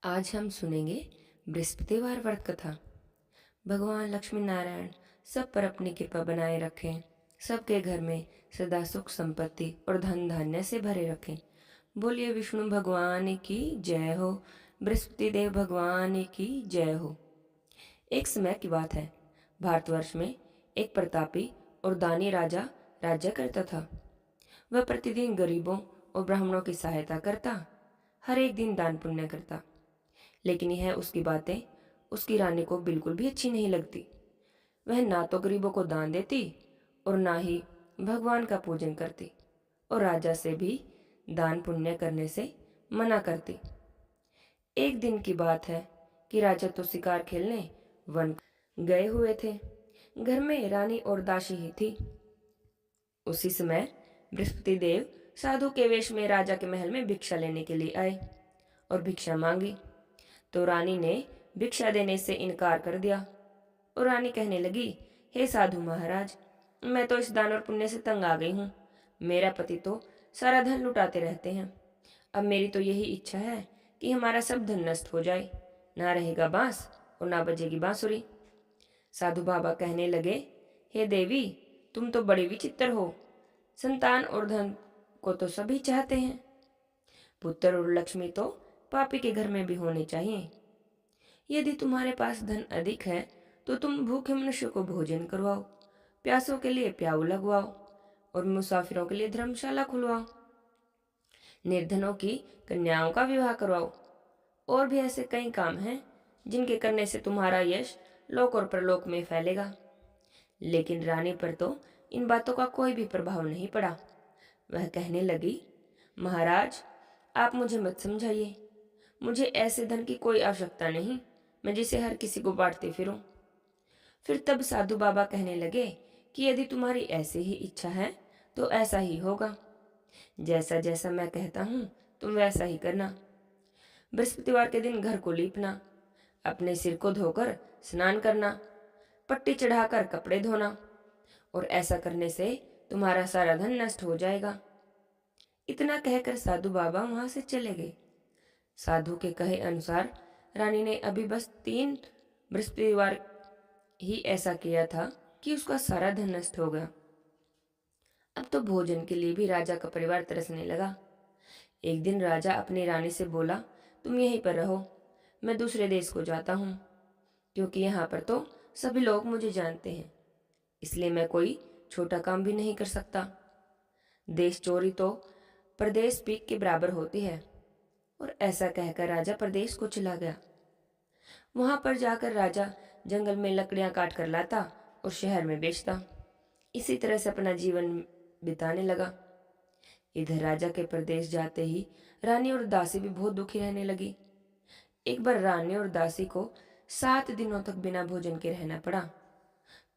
आज हम सुनेंगे बृहस्पतिवार व्रत कथा। भगवान लक्ष्मी नारायण सब पर अपनी कृपा बनाए रखें, सबके घर में सदा सुख संपत्ति और धन धान्य से भरे रखें। बोलिए विष्णु भगवान की जय हो, बृहस्पति देव भगवान की जय हो। एक समय की बात है, भारतवर्ष में एक प्रतापी और दानी राजा राज्य करता था। वह प्रतिदिन गरीबों और ब्राह्मणों की सहायता करता, हर एक दिन दान पुण्य करता। लेकिन यह उसकी बातें उसकी रानी को बिल्कुल भी अच्छी नहीं लगती। वह ना तो गरीबों को दान देती और ना ही भगवान का पूजन करती, और राजा से भी दान पुण्य करने से मना करती। एक दिन की बात है कि राजा तो शिकार खेलने वन गए हुए थे। घर में रानी और दासी ही थी। उसी समय बृहस्पति देव साधु के वेश में राजा के महल में भिक्षा लेने के लिए आए और भिक्षा मांगी। तो रानी ने भिक्षा देने से इनकार कर दिया और रानी कहने लगी, हे साधु महाराज, मैं तो इस दान और पुण्य से तंग आ गई हूँ। मेरा पति तो सारा धन लुटाते रहते हैं। अब मेरी तो यही इच्छा है कि हमारा सब धन नष्ट हो जाए, ना रहेगा बांस और ना बजेगी बांसुरी। साधु बाबा कहने लगे, हे देवी, तुम तो बड़ी विचित्र हो। संतान और धन को तो सभी चाहते हैं, पुत्र और लक्ष्मी तो पापी के घर में भी होने चाहिए। यदि तुम्हारे पास धन अधिक है तो तुम भूखे मनुष्य को भोजन करवाओ, प्यासों के लिए प्याऊ लगवाओ और मुसाफिरों के लिए धर्मशाला खुलवाओ, निर्धनों की कन्याओं का विवाह करवाओ। और भी ऐसे कई काम हैं जिनके करने से तुम्हारा यश लोक और परलोक में फैलेगा। लेकिन रानी पर तो इन बातों का कोई भी प्रभाव नहीं पड़ा। वह कहने लगी, महाराज, आप मुझे मत समझाइए। मुझे ऐसे धन की कोई आवश्यकता नहीं, मैं जिसे हर किसी को बांटते फिरूं। फिर तब साधु बाबा कहने लगे कि यदि तुम्हारी ऐसी ही इच्छा है तो ऐसा ही होगा। जैसा जैसा मैं कहता हूँ तुम वैसा ही करना। बृहस्पतिवार के दिन घर को लीपना, अपने सिर को धोकर स्नान करना, पट्टी चढ़ाकर कपड़े धोना, और ऐसा करने से तुम्हारा सारा धन नष्ट हो जाएगा। इतना कहकर साधु बाबा वहां से चले गए। साधु के कहे अनुसार रानी ने अभी बस 3 बृहस्पतिवार ही ऐसा किया था कि उसका सारा धन नष्ट हो गया। अब तो भोजन के लिए भी राजा का परिवार तरसने लगा। एक दिन राजा अपनी रानी से बोला, तुम यहीं पर रहो, मैं दूसरे देश को जाता हूँ, क्योंकि यहाँ पर तो सभी लोग मुझे जानते हैं, इसलिए मैं कोई छोटा काम भी नहीं कर सकता। देश चोरी तो प्रदेश पीक के बराबर होती है। और ऐसा कहकर राजा प्रदेश को चला गया। वहां पर जाकर राजा जंगल में लकड़ियां काट कर लाता और शहर में बेचता। इसी तरह से अपना जीवन बिताने लगा। इधर राजा के प्रदेश जाते ही रानी और दासी भी बहुत दुखी रहने लगी। एक बार रानी और दासी को 7 दिनों तक बिना भोजन के रहना पड़ा।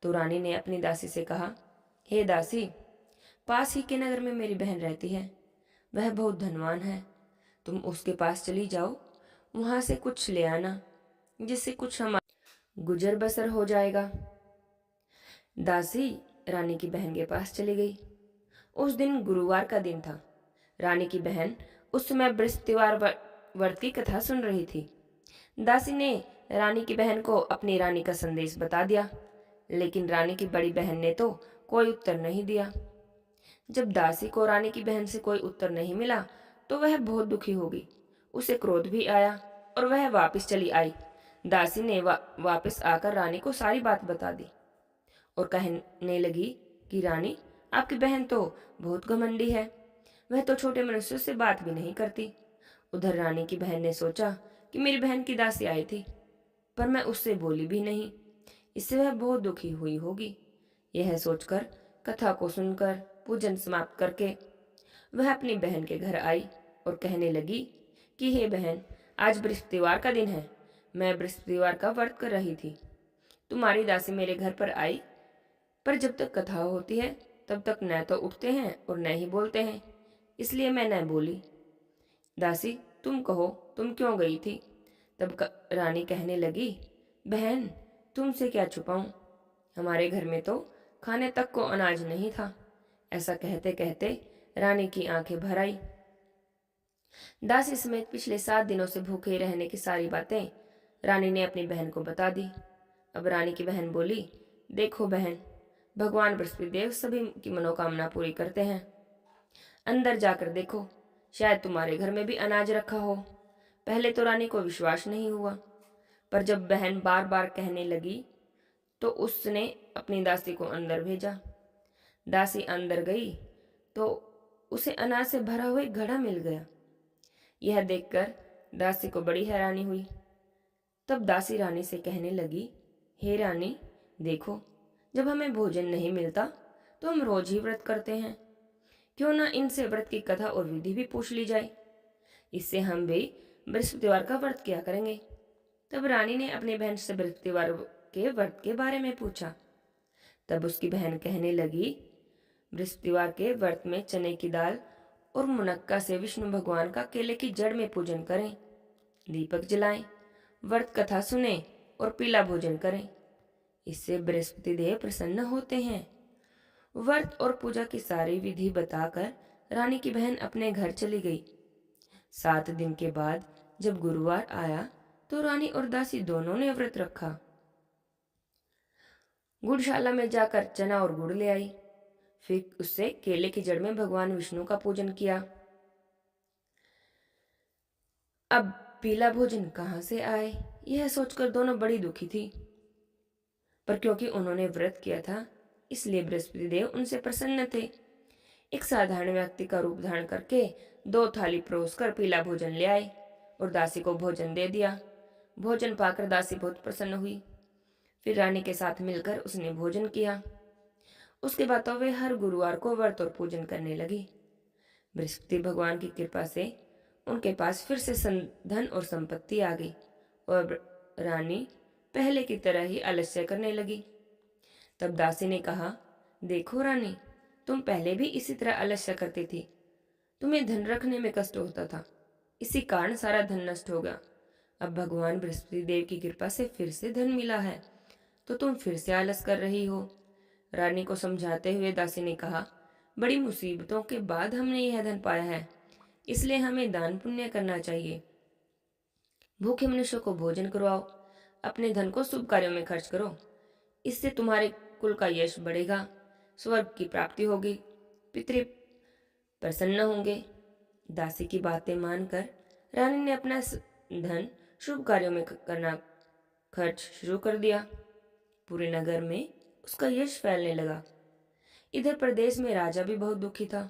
तो रानी ने अपनी दासी से कहा, हे दासी, पास ही के नगर में मेरी बहन रहती है, वह बहुत धनवान है, तुम उसके पास चली जाओ, वहां से कुछ ले आना, जिससे कुछ हमारा गुजर बसर हो जाएगा। दासी रानी की बहन के पास चली गई। उस दिन गुरुवार का दिन था। रानी की बहन उस समय बृहस्पतिवार व्रत की कथा सुन रही थी। दासी ने रानी की बहन को अपनी रानी का संदेश बता दिया, लेकिन रानी की बड़ी बहन ने तो कोई उत्तर नहीं दिया। जब दासी को रानी की बहन से कोई उत्तर नहीं मिला तो वह बहुत दुखी हो गई। उसे क्रोध भी आया और वह वापस चली आई। दासी ने वापस आकर रानी को सारी बात बता दी और कहने लगी कि रानी, आपकी बहन तो बहुत घमंडी है, वह तो छोटे मनुष्यों से बात भी नहीं करती। उधर रानी की बहन ने सोचा कि मेरी बहन की दासी आई थी, पर मैं उससे बोली भी नहीं, इससे वह बहुत दुखी हुई होगी। यह सोचकर कथा को सुनकर पूजन समाप्त करके वह अपनी बहन के घर आई और कहने लगी कि हे बहन, आज बृहस्पतिवार का दिन है, मैं बृहस्पतिवार का व्रत कर रही थी। तुम्हारी दासी मेरे घर पर आई, पर जब तक कथा होती है तब तक न तो उठते हैं और न ही बोलते हैं, इसलिए मैं न बोली। दासी, तुम कहो, तुम क्यों गई थी? तब रानी कहने लगी, बहन, तुमसे क्या छुपाऊं, हमारे घर में तो खाने तक को अनाज नहीं था। ऐसा कहते कहते रानी की आंखें भर आई। दासी समेत पिछले 7 दिनों से भूखे रहने की सारी बातें रानी ने अपनी बहन को बता दी। अब रानी की बहन बोली, देखो बहन, भगवान बृहस्पति देव सभी की मनोकामना पूरी करते हैं। अंदर जाकर देखो, शायद तुम्हारे घर में भी अनाज रखा हो। पहले तो रानी को विश्वास नहीं हुआ, पर जब बहन बार बार कहने लगी तो उसने अपनी दासी को अंदर भेजा। दासी अंदर गई तो उसे अनाज से भरा हुआ एक घड़ा मिल गया। यह देखकर दासी को बड़ी हैरानी हुई। तब दासी रानी से कहने लगी, हे रानी, देखो, जब हमें भोजन नहीं मिलता तो हम रोज ही व्रत करते हैं। क्यों ना इनसे व्रत की कथा और विधि भी पूछ ली जाए। इससे हम भी बृहस्पतिवार का व्रत किया करेंगे। तब रानी ने अपनी बहन से बृहस्पतिवार के व्रत के बारे में पूछा। तब उसकी बहन कहने लगी, बृहस्पतिवार के व्रत में चने की दाल और मुनक्का से विष्णु भगवान का केले की जड़ में पूजन करें, दीपक जलाएं, व्रत कथा सुने और पीला भोजन करें। इससे बृहस्पति देव प्रसन्न होते हैं। व्रत और पूजा की सारी विधि बताकर रानी की बहन अपने घर चली गई। 7 दिन के बाद जब गुरुवार आया तो रानी और दासी दोनों ने व्रत रखा। गुड़शाला में जाकर चना और गुड़ ले आई। फिर उससे केले की जड़ में भगवान विष्णु का पूजन किया। अब पीला भोजन कहाँ से आए, यह सोचकर दोनों बड़ी दुखी थी, पर क्योंकि उन्होंने व्रत किया था इसलिए बृहस्पति देव उनसे प्रसन्न थे। एक साधारण व्यक्ति का रूप धारण करके 2 थाली परोसकर पीला भोजन ले आए और दासी को भोजन दे दिया। भोजन पाकर दासी बहुत प्रसन्न हुई। फिर रानी के साथ मिलकर उसने भोजन किया। उसके बाद तो वे हर गुरुवार को व्रत और पूजन करने लगी। बृहस्पति भगवान की कृपा से उनके पास फिर से धन और संपत्ति आ गई और रानी पहले की तरह ही आलस्य करने लगी। तब दासी ने कहा, देखो रानी, तुम पहले भी इसी तरह आलस्य करती थी। तुम्हें धन रखने में कष्ट होता था, इसी कारण सारा धन नष्ट हो गया। अब भगवान बृहस्पति देव की कृपा से फिर से धन मिला है तो तुम फिर से आलस कर रही हो। रानी को समझाते हुए दासी ने कहा, बड़ी मुसीबतों के बाद हमने यह धन पाया है, इसलिए हमें दान पुण्य करना चाहिए। भूखे मनुष्यों को भोजन करवाओ, अपने धन को शुभ कार्यों में खर्च करो। इससे तुम्हारे कुल का यश बढ़ेगा, स्वर्ग की प्राप्ति होगी, पितृ प्रसन्न होंगे। दासी की बातें मानकर रानी ने अपना धन शुभ कार्यों में करना खर्च शुरू कर दिया। पूरे नगर में उसका यश फैलने लगा। इधर प्रदेश में राजा भी बहुत दुखी था।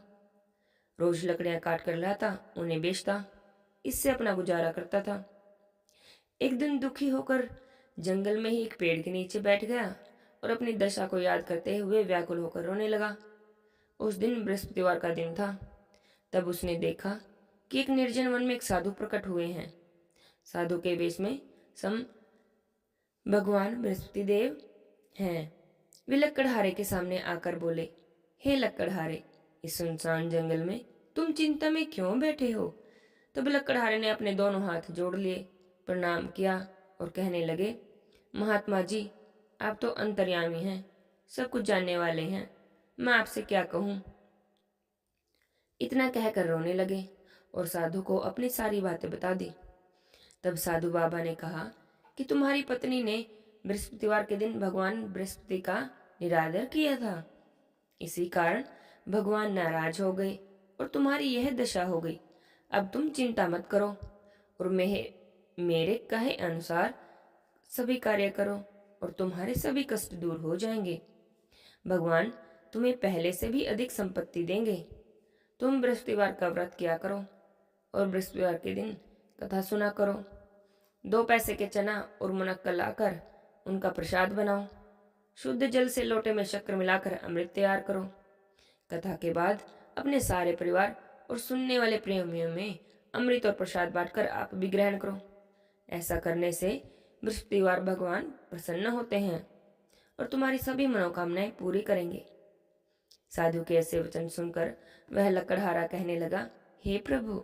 रोज लकड़ियां काट कर लाता, उन्हें बेचता, इससे अपना गुजारा करता था। एक दिन दुखी होकर जंगल में ही एक पेड़ के नीचे बैठ गया और अपनी दशा को याद करते हुए व्याकुल होकर रोने लगा। उस दिन बृहस्पतिवार का दिन था। तब उसने देखा कि एक निर्जन वन में एक साधु प्रकट हुए हैं। साधु के वेश में सम भगवान बृहस्पति देव हैं। वे लकड़हारे के सामने आकर बोले, हे लकड़हारे, इस सुनसान जंगल में तुम चिंता में क्यों बैठे हो? तब लकड़हारे ने अपने दोनों हाथ जोड़ लिए, प्रणाम किया और कहने लगे, महात्मा जी, आप तो अंतर्यामी हैं, सब कुछ जानने वाले हैं, मैं आपसे क्या कहूँ। इतना कहकर रोने लगे और साधु को अपनी सारी बातें बता दी। तब साधु बाबा ने कहा कि तुम्हारी पत्नी ने बृहस्पतिवार के दिन भगवान बृहस्पति का निरादर किया था, इसी कारण भगवान नाराज हो गए और तुम्हारी यह दशा हो गई। अब तुम चिंता मत करो और मेरे कहे अनुसार सभी कार्य करो और तुम्हारे सभी कष्ट दूर हो जाएंगे। भगवान तुम्हें पहले से भी अधिक संपत्ति देंगे। तुम बृहस्पतिवार का व्रत किया करो और बृहस्पतिवार के दिन कथा सुना करो। 2 पैसे के चना और मुनक्का लाकर उनका प्रसाद बनाओ। शुद्ध जल से लोटे में शक्कर मिलाकर अमृत तैयार करो। कथा के बाद अपने सारे परिवार और सुनने वाले प्रेमियों में अमृत और प्रसाद बांटकर आप भी ग्रहण करो। ऐसा करने से बृहस्पतिवार भगवान प्रसन्न होते हैं और तुम्हारी सभी मनोकामनाएं पूरी करेंगे। साधु के ऐसे वचन सुनकर वह लकड़हारा कहने लगा, हे प्रभु,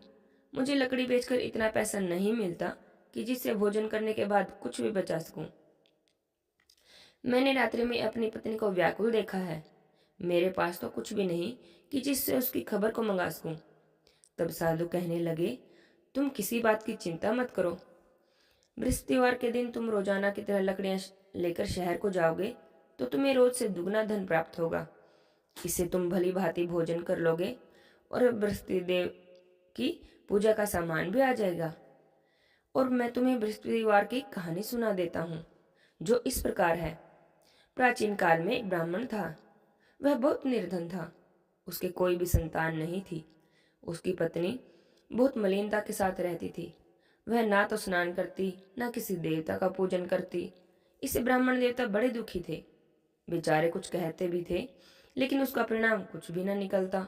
मुझे लकड़ी बेचकर इतना पैसा नहीं मिलता कि जिससे भोजन करने के बाद कुछ भी बचा सकूं। मैंने रात्रि में अपनी पत्नी को व्याकुल देखा है। मेरे पास तो कुछ भी नहीं कि जिससे उसकी खबर को मंगा सकूं। तब साधु कहने लगे, तुम किसी बात की चिंता मत करो। बृहस्पतिवार के दिन तुम रोजाना की तरह लकड़ियां लेकर शहर को जाओगे तो तुम्हें रोज से दुगना धन प्राप्त होगा। इससे तुम भली भांति भोजन कर लोगे और बृहस्पति देव की पूजा का सामान भी आ जाएगा। और मैं तुम्हें बृहस्पतिवार की कहानी सुना देता हूँ, जो इस प्रकार है। प्राचीन काल में एक ब्राह्मण था। वह बहुत निर्धन था। उसके कोई भी संतान नहीं थी। उसकी पत्नी बहुत मलिनता के साथ रहती थी। वह ना तो स्नान करती, ना किसी देवता का पूजन करती। इससे ब्राह्मण देवता बड़े दुखी थे। बेचारे कुछ कहते भी थे, लेकिन उसका परिणाम कुछ भी न निकलता।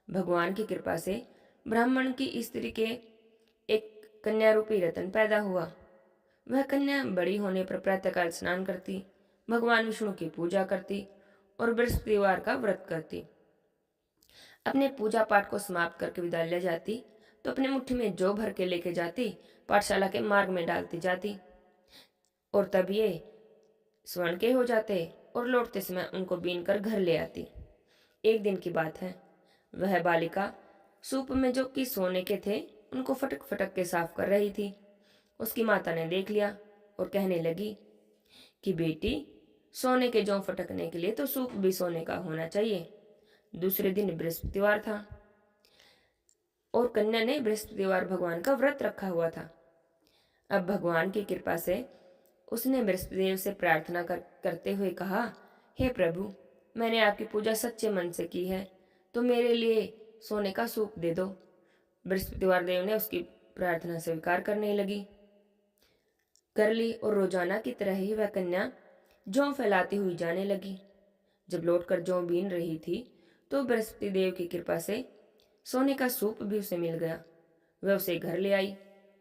भगवान की कृपा से ब्राह्मण की स्त्री के एक कन्या रूपी रतन पैदा हुआ। वह कन्या बड़ी होने पर प्रातःकाल स्नान करती, भगवान विष्णु की पूजा करती और बृहस्पतिवार का व्रत करती। अपने पूजा पाठ को समाप्त करके विद्यालय जाती तो अपने मुट्ठी में जौ भर के लेके जाती, पाठशाला के मार्ग में डालती जाती और तब ये स्वर्ण के हो जाते और लौटते समय उनको बीन कर घर ले आती। एक दिन की बात है, वह बालिका सूप में जो कि सोने के थे उनको फटक फटक के साफ कर रही थी। उसकी माता ने देख लिया और कहने लगी कि बेटी, सोने के जौ फटकने के लिए तो सूप भी सोने का होना चाहिए। दूसरे दिन बृहस्पतिवार था और कन्या ने बृहस्पतिवार भगवान का व्रत रखा हुआ था। अब भगवान की कृपा से उसने बृहस्पतिदेव से प्रार्थना करते हुए कहा, हे प्रभु, मैंने आपकी पूजा सच्चे मन से की है, तो मेरे लिए सोने का सूप दे दो। बृहस्पतिवार देव ने उसकी प्रार्थना स्वीकार करने लगी कर ली और रोजाना की तरह ही वह कन्या जौ फैलाती हुई जाने लगी। जब लौटकर जौ बीन रही थी तो बृहस्पति देव की कृपा से सोने का सूप भी उसे मिल गया। वह उसे घर ले आई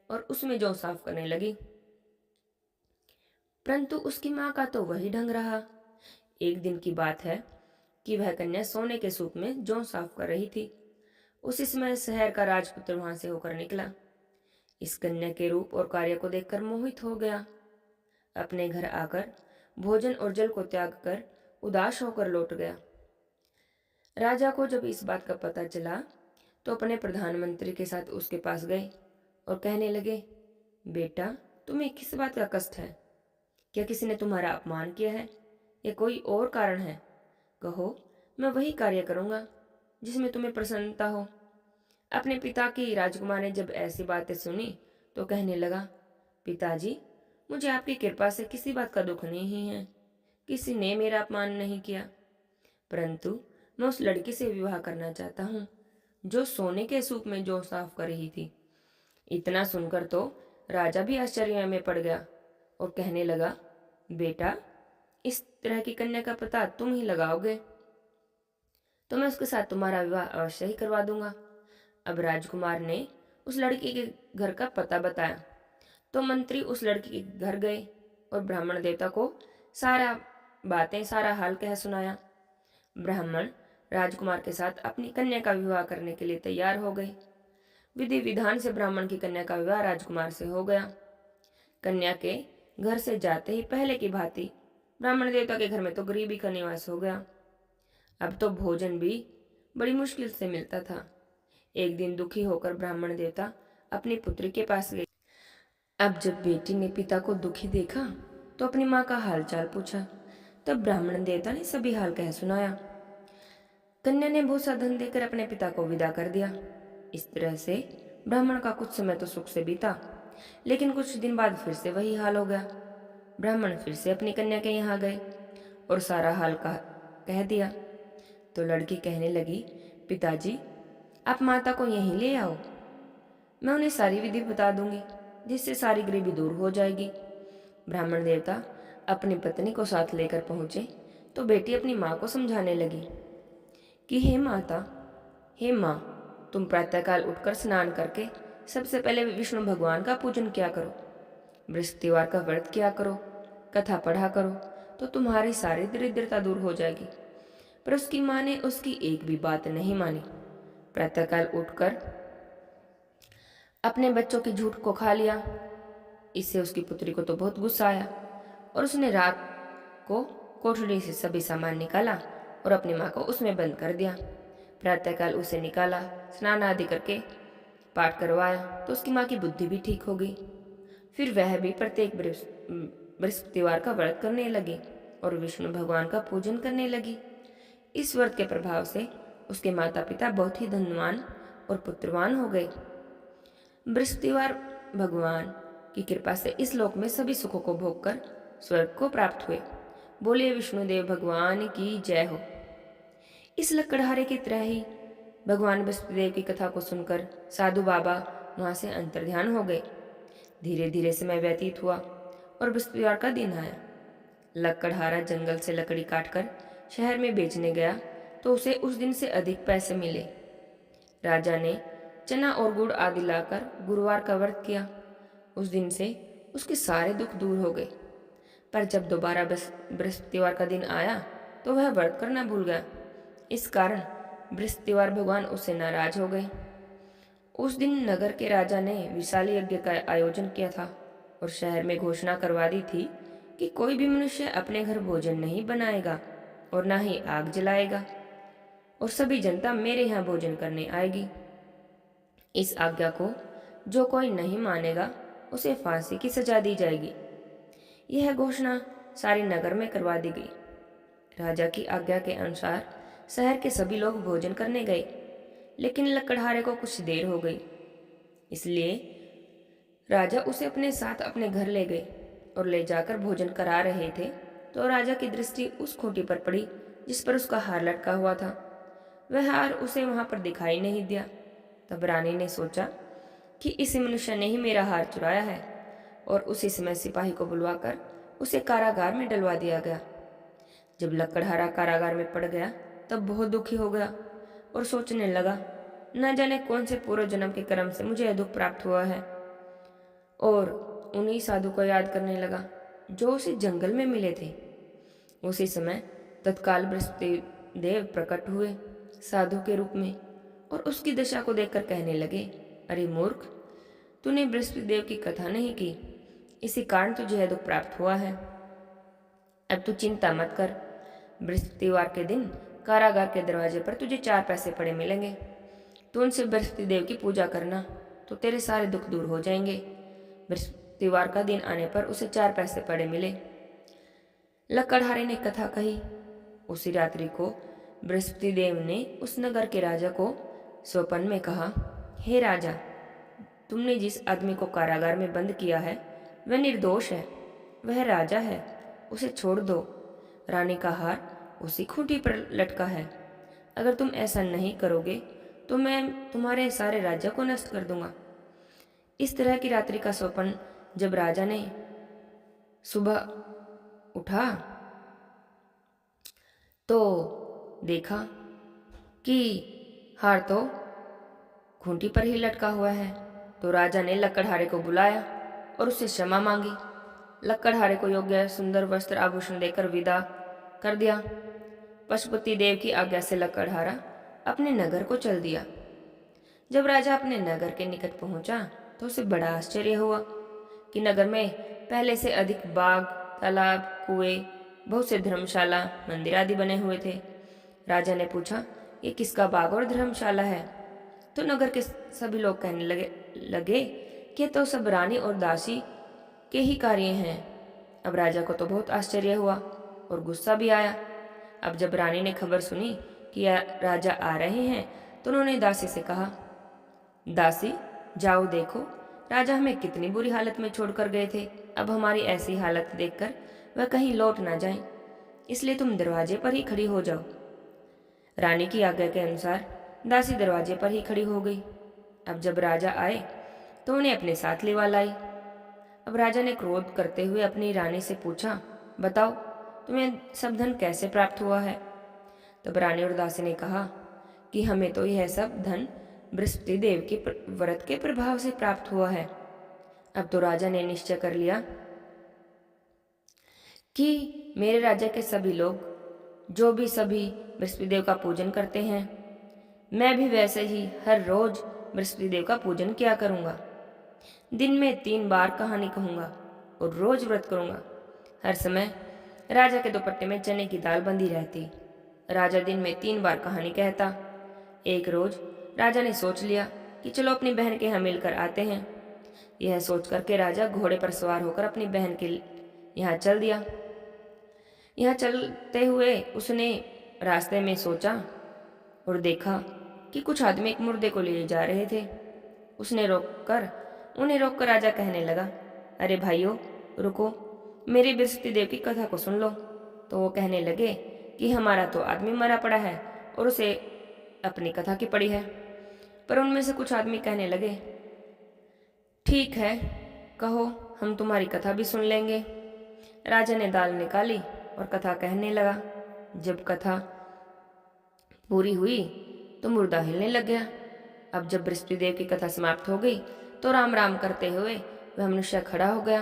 और उसमें जौ साफ करने लगी, परंतु उसकी माँ का तो वही ढंग रहा। एक दिन की बात है कि वह कन्या सोने के सूप में जौ साफ कर रही थी। उसी समय शहर का राजपुत्र वहां से होकर निकला। इस कन्या के रूप और कार्य को देखकर मोहित हो गया। अपने घर आकर भोजन और जल को त्याग कर उदास होकर लौट गया। राजा को जब इस बात का पता चला तो अपने प्रधानमंत्री के साथ उसके पास गए और कहने लगे, बेटा, तुम्हें किस बात का कष्ट है? क्या किसी ने तुम्हारा अपमान किया है या कोई और कारण है? कहो, मैं वही कार्य करूंगा जिसमें तुम्हें प्रसन्नता हो। अपने पिता की राजकुमार ने जब ऐसी बातें सुनी तो कहने लगा, पिताजी, मुझे आपकी कृपा से किसी बात का दुख नहीं है। किसी ने मेरा अपमान नहीं किया, परंतु मैं उस लड़की से विवाह करना चाहता हूँ जो सोने के सूप में जौ साफ कर रही थी। इतना सुनकर तो राजा भी आश्चर्य में पड़ गया और कहने लगा, बेटा, इस तरह की कन्या का पता तुम ही लगाओगे तो मैं उसके साथ तुम्हारा विवाह अवश्य ही करवा दूंगा। अब राजकुमार ने उस लड़की के घर का पता बताया तो मंत्री उस लड़की के घर गए और ब्राह्मण देवता को सारा हाल कह सुनाया। ब्राह्मण राजकुमार के साथ अपनी कन्या का विवाह करने के लिए तैयार हो गए। विधि विधान से ब्राह्मण की कन्या का विवाह राजकुमार से हो गया। कन्या के घर से जाते ही पहले की भांति ब्राह्मण देवता के घर में तो गरीबी का निवास हो गया। अब तो भोजन भी बड़ी मुश्किल से मिलता था। एक दिन दुखी होकर ब्राह्मण देवता अपनी पुत्री के पास गए। अब जब बेटी ने पिता को दुखी देखा तो अपनी माँ का हालचाल पूछा। तब ब्राह्मण देवता ने सभी हाल कह सुनाया। कन्या ने बहुत सा धन देकर अपने पिता को विदा कर दिया। इस तरह से ब्राह्मण का कुछ समय तो सुख से बीता, लेकिन कुछ दिन बाद फिर से वही हाल हो गया। ब्राह्मण फिर से अपनी कन्या के यहाँ गए और सारा हाल कह दिया तो लड़की कहने लगी, पिताजी, आप माता को यहीं ले आओ, मैं उन्हें सारी विधि बता दूंगी जिससे सारी गरीबी दूर हो जाएगी। ब्राह्मण देवता अपनी पत्नी को साथ लेकर पहुंचे तो बेटी अपनी माँ को समझाने लगी कि हे माँ, तुम प्रातःकाल उठकर स्नान करके सबसे पहले विष्णु भगवान का पूजन किया करो, बृहस्पतिवार का व्रत किया करो, कथा पढ़ा करो तो तुम्हारी सारी दरिद्रता दूर हो जाएगी। पर उसकी माँ ने उसकी एक भी बात नहीं मानी। प्रातःकाल उठकर अपने बच्चों की झूठ को खा लिया। इससे उसकी पुत्री को तो बहुत गुस्सा आया और उसने रात को कोठरी से सभी सामान निकाला और अपनी माँ को उसमें बंद कर दिया। प्रातःकाल उसे निकाला, स्नान आदि करके पाठ करवाया तो उसकी माँ की बुद्धि भी ठीक हो गई। फिर वह भी प्रत्येक बृहस्पतिवार का व्रत करने लगी और विष्णु भगवान का पूजन करने लगी। इस व्रत के प्रभाव से उसके माता पिता बहुत ही धनवान और पुत्रवान हो गए। बृहस्पतिवार भगवान की कृपा से इस लोक में सभी सुखों को भोगकर स्वर्ग को प्राप्त हुए। बोलिए विष्णुदेव भगवान की जय हो। इस लकड़हारे की तरह ही भगवान बृहस्पतिदेव की कथा को सुनकर साधु बाबा वहां से अंतर्ध्यान हो गए। धीरे धीरे समय व्यतीत हुआ और बृहस्पतिवार का दिन आया। लकड़हारा जंगल से लकड़ी काटकर शहर में बेचने गया तो उसे उस दिन से अधिक पैसे मिले। राजा ने चना और गुड़ आदि लाकर गुरुवार का व्रत किया। उस दिन से उसके सारे दुख दूर हो गए। पर जब दोबारा बृहस्पतिवार का दिन आया तो वह व्रत करना भूल गया। इस कारण बृहस्पतिवार भगवान उससे नाराज हो गए। उस दिन नगर के राजा ने विशाल यज्ञ का आयोजन किया था और शहर में घोषणा करवा दी थी कि कोई भी मनुष्य अपने घर भोजन नहीं बनाएगा और ना ही आग जलाएगा और सभी जनता मेरे यहाँ भोजन करने आएगी। इस आज्ञा को जो कोई नहीं मानेगा उसे फांसी की सजा दी जाएगी। यह घोषणा सारे नगर में करवा दी गई। राजा की आज्ञा के अनुसार शहर के सभी लोग भोजन करने गए, लेकिन लकड़हारे को कुछ देर हो गई। इसलिए राजा उसे अपने साथ अपने घर ले गए और ले जाकर भोजन करा रहे थे तो राजा की दृष्टि उस खूंटी पर पड़ी जिस पर उसका हार लटका हुआ था। वह हार उसे वहां पर दिखाई नहीं दिया। तब रानी ने सोचा कि इस मनुष्य ने ही मेरा हार चुराया है और उसी समय सिपाही को बुलवाकर उसे कारागार में डलवा दिया गया। जब लकड़हारा कारागार में पड़ गया तब बहुत दुखी हो गया और सोचने लगा, न जाने कौन से पूर्व जन्म के कर्म से मुझे यह दुख प्राप्त हुआ है। और उन्हीं साधु को याद करने लगा जो उसे जंगल में मिले थे। उसी समय तत्काल बृहस्पति देव प्रकट हुए साधु के रूप में और उसकी दशा को देखकर कहने लगे, अरे मूर्ख, तूने बृहस्पति देव की कथा नहीं की, इसी कारण तुझे यह दुख प्राप्त हुआ है। अब तू चिंता मत कर, बृहस्पतिवार के दिन कारागार के दरवाजे पर तुझे 4 पैसे पड़े मिलेंगे। तू उनसे बृहस्पति देव की पूजा करना तो तेरे सारे दुख दूर हो जाएंगे। बृहस्पतिवार का दिन आने पर उसे 4 पैसे पड़े मिले। लकड़हारे ने कथा कही। उसी रात्रि को बृहस्पति देव ने उस नगर के राजा को स्वप्न में कहा, हे राजा, तुमने जिस आदमी को कारागार में बंद किया है वह निर्दोष है, वह राजा है, उसे छोड़ दो। रानी का हार उसी खूंटी पर लटका है। अगर तुम ऐसा नहीं करोगे तो मैं तुम्हारे सारे राज्य को नष्ट कर दूंगा। इस तरह की रात्रि का स्वप्न जब राजा ने सुबह उठा तो देखा कि हार तो खूंटी पर ही लटका हुआ है। तो राजा ने लकड़हारे को बुलाया और उससे क्षमा मांगी। लकड़हारे को योग्य सुंदर वस्त्र आभूषण देकर विदा कर दिया। पशुपति देव की आज्ञा से लकड़हारा अपने नगर को चल दिया। जब राजा अपने नगर के निकट पहुंचा तो उसे बड़ा आश्चर्य हुआ कि नगर में पहले से अधिक बाग, तालाब, कुएं, बहुत से धर्मशाला, मंदिर आदि बने हुए थे। राजा ने पूछा, ये किसका बाग और धर्मशाला है? तो नगर के सभी लोग कहने लगे कि तो सब रानी और दासी के ही कार्य हैं। अब राजा को तो बहुत आश्चर्य हुआ और गुस्सा भी आया। अब जब रानी ने खबर सुनी कि राजा आ रहे हैं तो उन्होंने दासी से कहा, दासी, जाओ देखो, राजा हमें कितनी बुरी हालत में छोड़कर गए थे। अब हमारी ऐसी हालत देखकर वह कहीं लौट ना जाएं, इसलिए तुम दरवाजे पर ही खड़ी हो जाओ। रानी की आज्ञा के अनुसार दासी दरवाजे पर ही खड़ी हो गई। अब जब राजा आए तो उन्हें अपने साथ लिवा लाई। अब राजा ने क्रोध करते हुए अपनी रानी से पूछा, बताओ तुम्हें सब धन कैसे प्राप्त हुआ है? तब रानी और दासी ने कहा कि हमें तो यह सब धन बृहस्पति देव के व्रत के प्रभाव से प्राप्त हुआ है। अब तो राजा ने निश्चय कर लिया कि मेरे राज्य के सभी लोग जो भी सभी बृहस्पति देव का पूजन करते हैं, मैं भी वैसे ही हर रोज बृहस्पति देव का पूजन किया करूंगा। दिन में 3 बार कहानी कहूंगा और रोज व्रत करूंगा। हर समय राजा के दुपट्टे में चने की दाल बंधी रहती। राजा दिन में 3 बार कहानी कहता। एक रोज राजा ने सोच लिया कि चलो अपनी बहन के यहाँ मिलकर आते हैं। यह सोच करके राजा घोड़े पर सवार होकर अपनी बहन के यहाँ चल दिया। यहाँ चलते हुए उसने रास्ते में सोचा और देखा कि कुछ आदमी एक मुर्दे को लिए जा रहे थे। उन्हें रोककर राजा कहने लगा, अरे भाइयों रुको, मेरी बृहस्पति देव की कथा को सुन लो। तो वो कहने लगे कि हमारा तो आदमी मरा पड़ा है और उसे अपनी कथा की पड़ी है। पर उनमें से कुछ आदमी कहने लगे, ठीक है, कहो, हम तुम्हारी कथा भी सुन लेंगे। राजा ने दाल निकाली और कथा कहने लगा। जब कथा पूरी हुई तो मुर्दा हिलने लग गया। अब जब बृहस्पति देव की कथा समाप्त हो गई तो राम राम करते हुए वह मनुष्य खड़ा हो गया।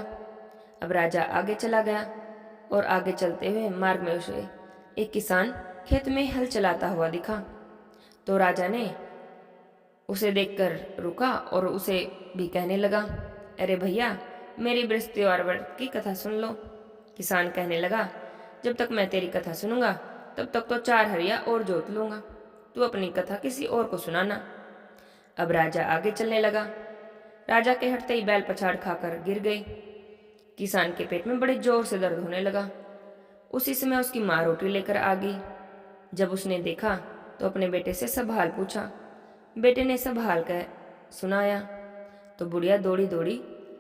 अब राजा आगे चला गया और आगे चलते हुए मार्ग में उसे एक किसान खेत में हल चलाता हुआ दिखा। तो राजा ने उसे देखकर रुका और उसे भी कहने लगा, अरे भैया, मेरी बृहस्पतिवार व्रत की कथा सुन लो। किसान कहने लगा, जब तक मैं तेरी कथा सुनूंगा तब तक तो 4 हरिया और जोत लूंगा, तू अपनी कथा किसी और को सुनाना। अब राजा आगे चलने लगा। राजा के हटते ही बैल पछाड़ खाकर गिर गई। किसान के पेट में बड़े जोर से दर्द होने लगा। उसी समय उसकी माँ रोटी लेकर आ गई। जब उसने देखा तो अपने बेटे से सब हाल पूछा। बेटे ने सब हाल कह सुनाया तो बुढ़िया दौड़ी दौड़ी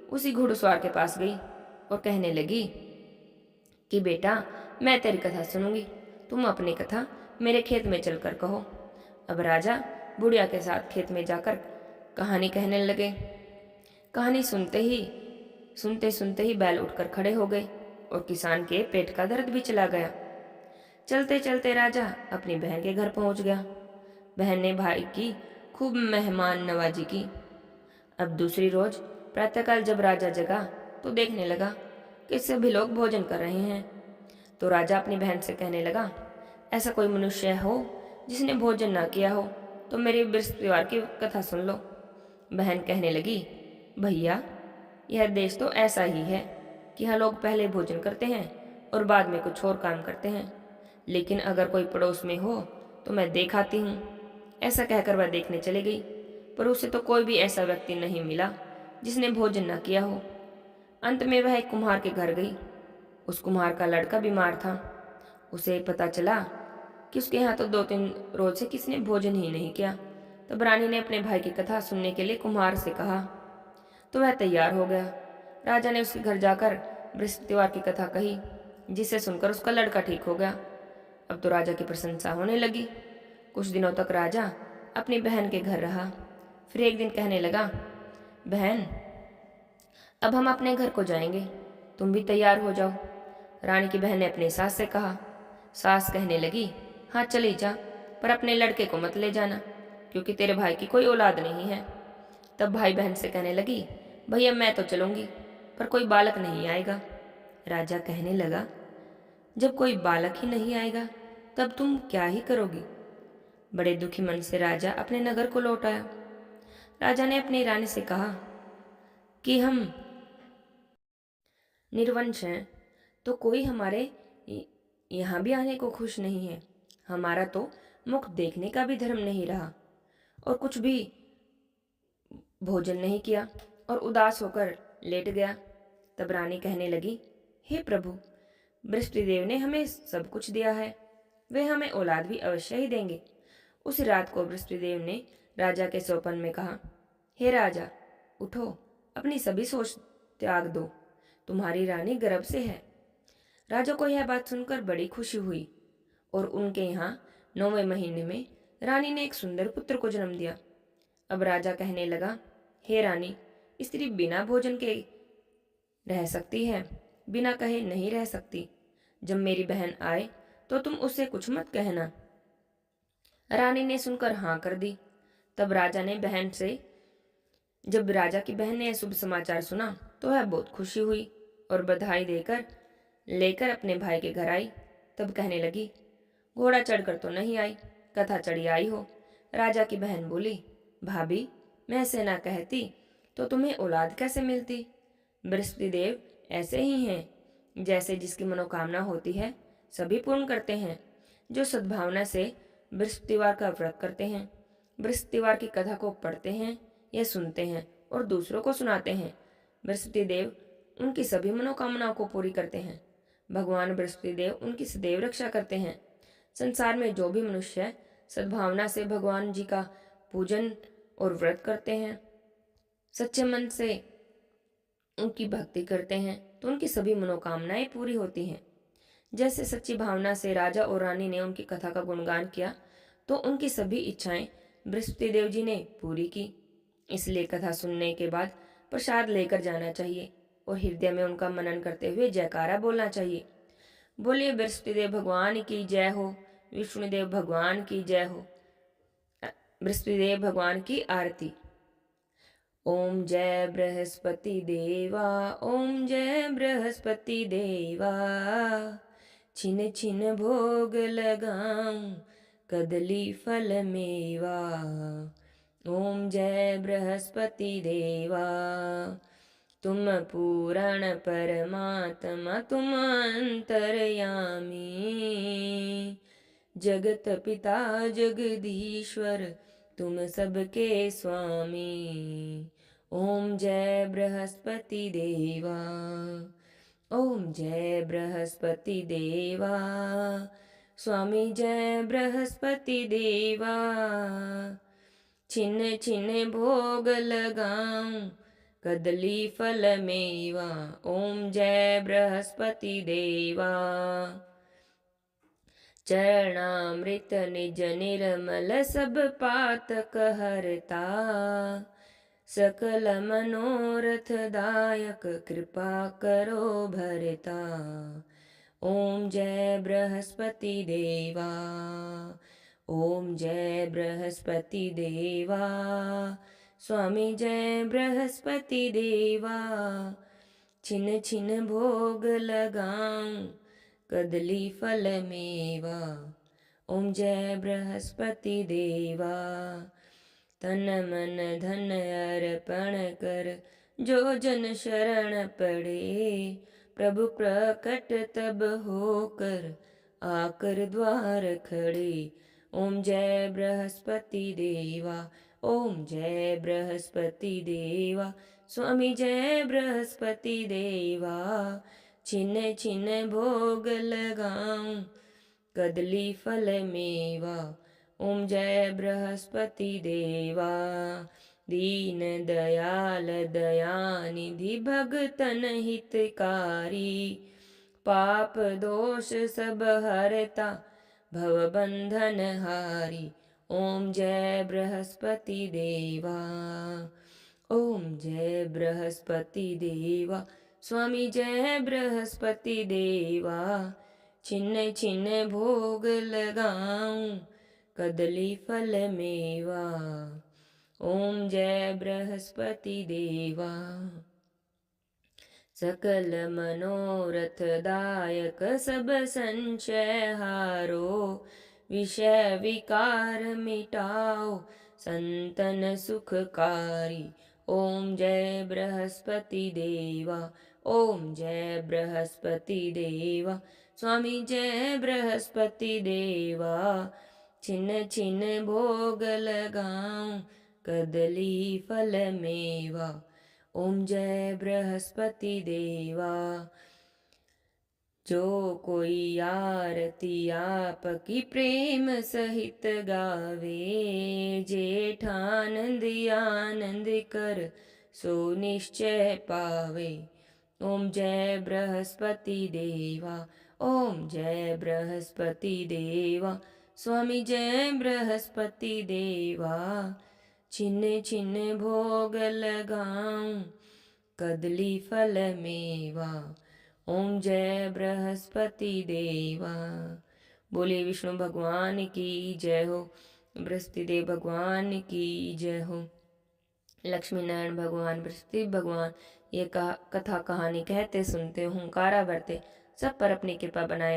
उसी घुड़सवार के पास गई और कहने लगी कि बेटा, मैं तेरी कथा सुनूंगी, तुम अपनी कथा मेरे खेत में चलकर कहो। अब राजा बुढ़िया के साथ खेत में जाकर कहानी कहने लगे। कहानी सुनते सुनते ही बैल उठकर खड़े हो गए और किसान के पेट का दर्द भी चला गया। चलते चलते राजा अपनी बहन के घर पहुंच गया। बहन ने भाई की खूब मेहमान नवाजी की। अब दूसरी रोज प्रातःकाल जब राजा जगा तो देखने लगा कि सभी लोग भोजन कर रहे हैं। तो राजा अपनी बहन से कहने लगा, ऐसा कोई मनुष्य हो जिसने भोजन ना किया हो तो मेरी बृहस्पतिवार की कथा सुन लो। बहन कहने लगी, भैया, यह देश तो ऐसा ही है कि यहाँ लोग पहले भोजन करते हैं और बाद में कुछ और काम करते हैं, लेकिन अगर कोई पड़ोस में हो तो मैं देख आती हूँ। ऐसा कहकर वह देखने चली गई, पर उसे तो कोई भी ऐसा व्यक्ति नहीं मिला जिसने भोजन न किया हो। अंत में वह एक कुम्हार के घर गई। उस कुम्हार का लड़का बीमार था। उसे पता चला कि उसके यहाँ तो 2-3 रोज से किसी ने भोजन ही नहीं किया। तब रानी ने अपने भाई की कथा सुनने के लिए कुम्हार से कहा, तो वह तैयार हो गया। राजा ने उसके घर जाकर बृहस्पतिवार की कथा कही, जिसे सुनकर उसका लड़का ठीक हो गया। अब तो राजा की प्रशंसा होने लगी। कुछ दिनों तक राजा अपनी बहन के घर रहा। फिर एक दिन कहने लगा, बहन, अब हम अपने घर को जाएंगे, तुम भी तैयार हो जाओ। रानी की बहन ने अपनी सास से कहा। सास कहने लगी, हाँ चली जा, पर अपने लड़के को मत ले जाना, क्योंकि तेरे भाई की कोई औलाद नहीं है। तब भाई बहन से कहने लगी, भैया मैं तो चलूंगी, पर कोई बालक नहीं आएगा। राजा कहने लगा, जब कोई बालक ही नहीं आएगा तब तुम क्या ही करोगी। बड़े दुखी मन से राजा अपने नगर को लौट आया। राजा ने अपनी रानी से कहा कि हम निर्वंश हैं, तो कोई हमारे यहाँ भी आने को खुश नहीं है। हमारा तो मुख देखने का भी धर्म नहीं रहा और कुछ भी भोजन नहीं किया और उदास होकर लेट गया। तब रानी कहने लगी, हे प्रभु, बृहस्पति देव ने हमें सब कुछ दिया है, वे हमें औलाद भी अवश्य ही देंगे। उस रात को बृहस्पति देव ने राजा के स्वप्न में कहा, हे राजा, उठो, अपनी सभी सोच त्याग दो, तुम्हारी रानी गर्भ से है। राजा को यह बात सुनकर बड़ी खुशी हुई और उनके यहाँ 9वें महीने में रानी ने एक सुंदर पुत्र को जन्म दिया। अब राजा कहने लगा, हे रानी, स्त्री बिना भोजन के रह सकती है, बिना कहे नहीं रह सकती। जब मेरी बहन आए तो तुम उससे कुछ मत कहना। रानी ने सुनकर हाँ कर दी। तब जब राजा की बहन ने यह शुभ समाचार सुना तो वह बहुत खुशी हुई और बधाई देकर लेकर अपने भाई के घर आई। तब कहने लगी, घोड़ा चढ़कर तो नहीं आई, कथा चढ़ी आई हो। राजा की बहन बोली, भाभी, मैं ऐसे ना कहती तो तुम्हें औलाद कैसे मिलती। बृहस्पति देव ऐसे ही हैं, जैसे जिसकी मनोकामना होती है सभी पूर्ण करते हैं। जो सद्भावना से बृहस्पतिवार का व्रत करते हैं, बृहस्पतिवार की कथा को पढ़ते हैं, यह सुनते हैं और दूसरों को सुनाते हैं। बृहस्पति देव उनकी सभी मनोकामनाओं को पूरी करते हैं। भगवान बृहस्पति देव उनकी सदैव रक्षा करते हैं। संसार में जो भी मनुष्य सद्भावना से भगवान जी का पूजन और व्रत करते हैं, सच्चे मन से उनकी भक्ति करते हैं, तो उनकी सभी मनोकामनाएं पूरी होती हैं। जैसे सच्ची भावना से राजा और रानी ने उनकी कथा का गुणगान किया, तो उनकी सभी इच्छाएं बृहस्पति देव जी ने पूरी की। इसलिए कथा सुनने के बाद प्रसाद लेकर जाना चाहिए और हृदय में उनका मनन करते हुए जयकारा बोलना चाहिए। बोलिए बृहस्पति देव भगवान की जय हो, विष्णुदेव भगवान की जय हो। बृहस्पति देव भगवान की आरती। ओम जय बृहस्पति देवा, ओम जय बृहस्पति देवा, छिन छिन भोग लगाऊं कदली फल मेवा। ओम जय बृहस्पति देवा, तुम पूरण परमात्मा, तुम अंतर्यामी, जगत पिता जगदीश्वर, तुम सबके स्वामी। ओम जय बृहस्पति देवा, ओम जय बृहस्पति देवा, स्वामी जय बृहस्पति देवा, छिन छिन भोग लगाऊं कदली फल मेवा। ओम जय बृहस्पति देवा, चरणामृत निज निर्मल सब पातक हरता, सकल मनोरथ दायक कृपा करो भरता। ओम जय बृहस्पति देवा, ओम जय बृहस्पति देवा, स्वामी जय बृहस्पति देवा, छिन छिन भोग लगाऊं कदली फल मेवा। ओम जय बृहस्पति देवा, तन मन धन अर्पण कर जो जन शरण पड़े, प्रभु प्रकट तब होकर आकर द्वार खड़े। ओम जय बृहस्पति देवा, ओम जय बृहस्पति देवा, स्वामी जय बृहस्पति देवा, छिन छिन भोग लगाऊं कदली फल मेवा। ओम जय बृहस्पति देवा, दीन दयाल दयानिधि भगतन हितकारी, पाप दोष सब हरता भव बंधन हारी। ओम जय बृहस्पति देवा, ओम जय बृहस्पति देवा, स्वामी जय बृहस्पति देवा, छिन छिन भोग लगाऊं कदली फल मेवा। ओम जय बृहस्पति देवा, सकल मनोरथ दायक सब संशय हारो, विषय विकार मिटाओ संतन सुखकारी। ओम जय बृहस्पति देवा, ओम जय बृहस्पति देवा, स्वामी जय बृहस्पति देवा, छिन छिन भोग लगाऊं कदली फल मेवा। ओम जय बृहस्पति देवा, जो कोई आरती आपकी प्रेम सहित गावे, जेठानंद आनंद कर सो निश्चय पावे। ओम जय बृहस्पति देवा, ओम जय बृहस्पति देवा, स्वामी जय बृहस्पति देवा, छिन छिन भोग लगाऊं कदली फल मेवा। ओम जय बृहस्पति देवा। बोले विष्णु भगवान की जय हो, बृहस्पति देव भगवान की जय हो। लक्ष्मी नारायण भगवान, बृहस्पति भगवान ये कथा कहानी कहते सुनते हुंकारा भरते सब पर अपनी कृपा बनाए